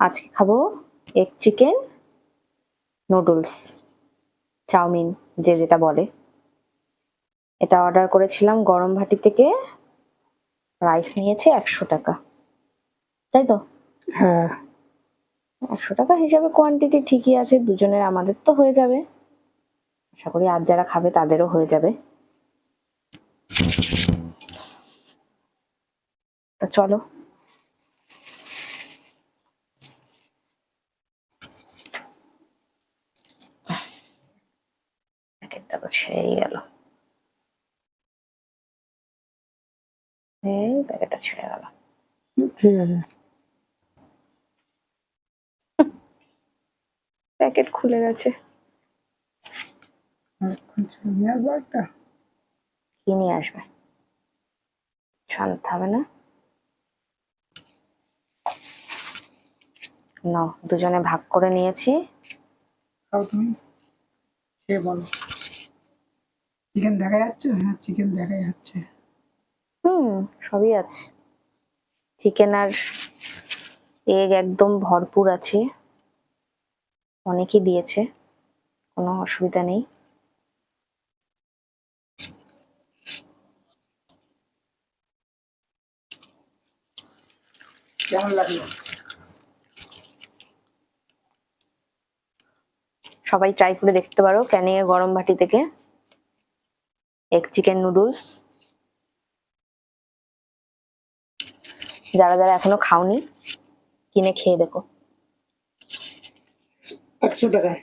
আজকে খাবো egg chicken noodles, chowmein যে যেটা বলে। এটা অর্ডার করেছিলাম গরম ভাটি থেকে। রাইস নিয়েছে 100 টাকা, তাই তো? হ্যাঁ 100 টাকা হিসাবে কোয়ান্টিটি ঠিকই আছে, দুজনের আমাদের তো হয়ে যাবে। আশা করি আর যারা খাবে তাদেরও হয়ে যাবে। তো চলো প্যাকেটটা তো ছেড়েই গেল, এই প্যাকেটটা ছেড়ে গেল। ঠিক আছে। প্যাকেট খুলে গেছে। নিয়ে আসবো একটা। কি নিয়ে আসবে? শান্ত হবে না? নাও, দুজনে ভাগ করে নিয়েছি। খাও তুমি, খেয়ে বলো। চিকেন দেখা যাচ্ছে? হ্যাঁ চিকেন দেখা যাচ্ছে। সবই আছে, চিকেন আর এগ একদম ভরপুর আছে, অনেকই দিয়েছে, কোনো অসুবিধা নেই। কেমন লাগলো? সবাই ট্রাই করে দেখতে পারো ক্যানিংয়ের গরম ভাটি থেকে এগ চিকেন নুডলস। যারা যারা এখনো খাওনি কিনে খেয়ে দেখো। 100 টাকায়।